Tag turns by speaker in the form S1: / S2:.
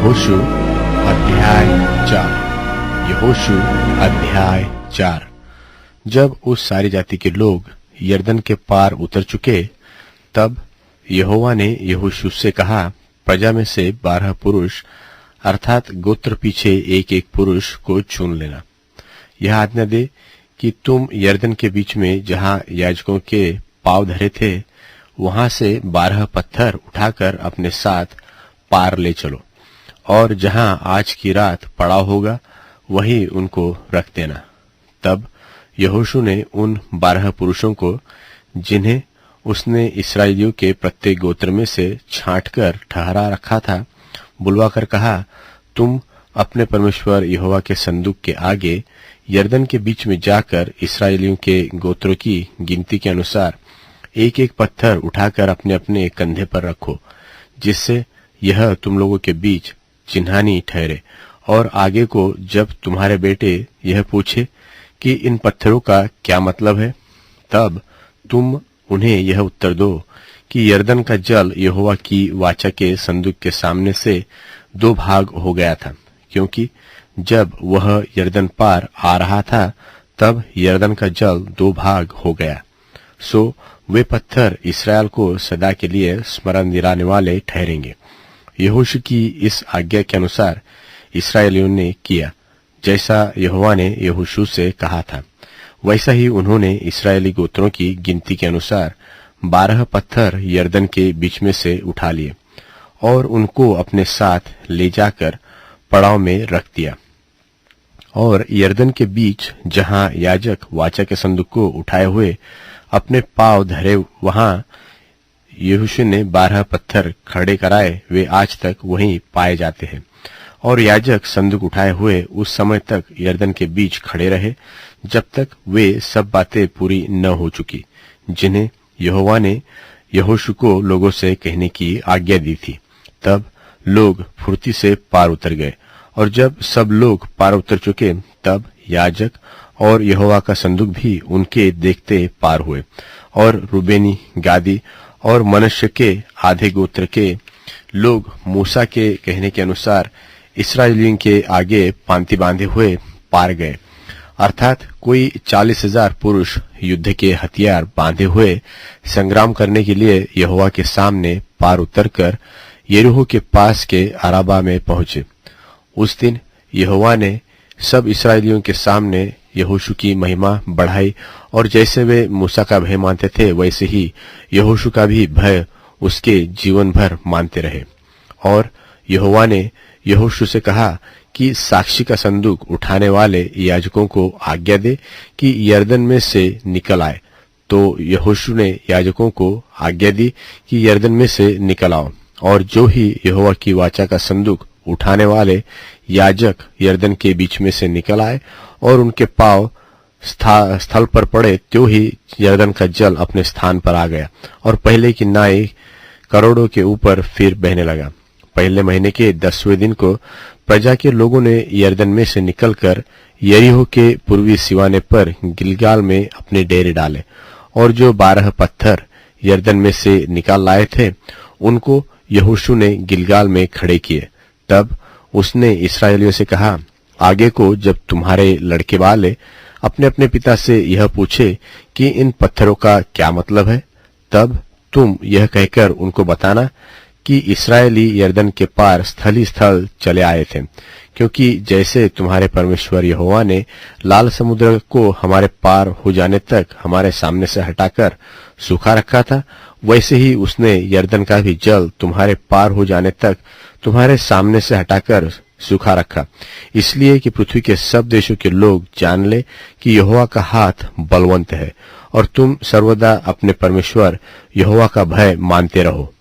S1: यहोशू अध्याय 4। यहोशू अध्याय 4। जब उस सारी जाति के लोग यरदन के पार उतर चुके, तब यहोवा ने यहोशू से कहा, प्रजा में से 12 पुरुष अर्थात गोत्र पीछे एक एक पुरुष को चुन लेना। यह आज्ञा दे कि तुम यरदन के बीच में जहां याजकों के पांव धरे थे, वहां से 12 पत्थर उठाकर अपने साथ पार ले चलो, और जहां आज की रात पड़ाव होगा वहीं उनको रख देना। तब यहोशू ने उन 12 पुरुषों को, जिन्हें उसने इस्राएलियों के प्रत्येक गोत्र में से छांटकर ठहरा रखा था, बुलवाकर कहा, तुम अपने परमेश्वर यहोवा के संदूक के आगे यरदन के बीच में जाकर इस्राएलियों के गोत्रों की गिनती के अनुसार एक एक पत्थर उठाकर अपने अपने कंधे पर रखो, जिससे यह तुम लोगों के बीच चिन्हानी ठहरे। और आगे को जब तुम्हारे बेटे यह पूछे कि इन पत्थरों का क्या मतलब है, तब तुम उन्हें यह उत्तर दो कि यरदन का जल यहोवा की वाचा के संदूक के सामने से 2 भाग हो गया था, क्योंकि जब वह यरदन पार आ रहा था तब यरदन का जल 2 भाग हो गया। सो वे पत्थर इस्राएल को सदा के लिए स्मरण दिलाने वाले ठहरेंगे। यहोशू की इस आज्ञा के अनुसार इस्राएलियों ने किया, जैसा यहोवा ने यहोशू से कहा था। वैसा ही उन्होंने इस्राएली गोत्रों की गिनती के अनुसार 12 पत्थर यरदन के बीच में से उठा लिए और उनको अपने साथ ले जाकर पड़ाव में रख दिया। और यरदन के बीच जहां याजक वाचा के संदूक को उठाए हुए अपने पांव धरे, वहां यहोशू ने 12 पत्थर खड़े कराए। वे आज तक वहीं पाए जाते हैं। और याजक संदूक उठाए हुए उस समय तक यरदन के बीच खड़े रहे, जब तक वे सब बातें पूरी न हो चुकी, जिन्हें यहोवा ने यहोशू को लोगों से कहने की आज्ञा दी थी। तब लोग फुर्ती से पार उतर गए। और जब सब लोग पार उतर चुके, तब याजक और यहोवा का संदूक भी उनके देखते पार हुए। और रूबेनी, गादी और मनश्शे के आधे गोत्र के लोग मूसा के कहने के अनुसार इस्राएलियों के आगे पांति बांधे हुए पार गए। अर्थात कोई 40,000 पुरुष युद्ध के हथियार बांधे हुए संग्राम करने के लिए यहोवा के सामने पार उतरकर यरीहो के पास के अराबा में पहुंचे। उस दिन यहोवा ने सब इस्राएलियों के सामने यहोशू की महिमा बढ़ाई, और जैसे वे मूसा का भय मानते थे, वैसे ही यहोशू का भी भय उसके जीवन भर मानते रहे। और यहोवा ने यहोशू से कहा कि साक्षी का संदूक उठाने वाले याजकों को आज्ञा दे कि यरदन में से निकल आए। तो यहोशू ने याजकों को आज्ञा दी कि यरदन में से निकल आओ। और जो ही यहोवा की वाचा का संदूक उठाने वाले याजक यरदन के बीच में से निकल आए और उनके पांव स्थल पर पड़े, त्यों ही यरदन का जल अपने स्थान पर आ गया और पहले की नाई करोड़ों के ऊपर फिर बहने लगा। पहले महीने के 10वें दिन को प्रजा के लोगों ने यरदन में से निकलकर यरीहो के पूर्वी सिवाने पर गिलगाल में अपने डेरे डाले। और जो 12 पत्थर यरदन में से निकाल लाए थे, उनको यहोशू ने गिलगाल में खड़े किए। तब उसने इस्राएलियों से कहा, आगे को जब तुम्हारे लड़के वाले अपने अपने पिता से यह पूछे कि इन पत्थरों का क्या मतलब है, तब तुम यह कहकर उनको बताना कि इस्राएली यरदन के पार स्थल ही स्थल चले आए थे, क्योंकि जैसे तुम्हारे परमेश्वर यहोवा ने लाल समुद्र को हमारे पार हो जाने तक हमारे सामने से हटाकर सूखा रखा था, वैसे ही उसने यरदन का भी जल तुम्हारे पार हो जाने तक तुम्हारे सामने से हटाकर सूखा रखा, इसलिए कि पृथ्वी के सब देशों के लोग जान ले कि यहोवा का हाथ बलवंत है, और तुम सर्वदा अपने परमेश्वर यहोवा का भय मानते रहो।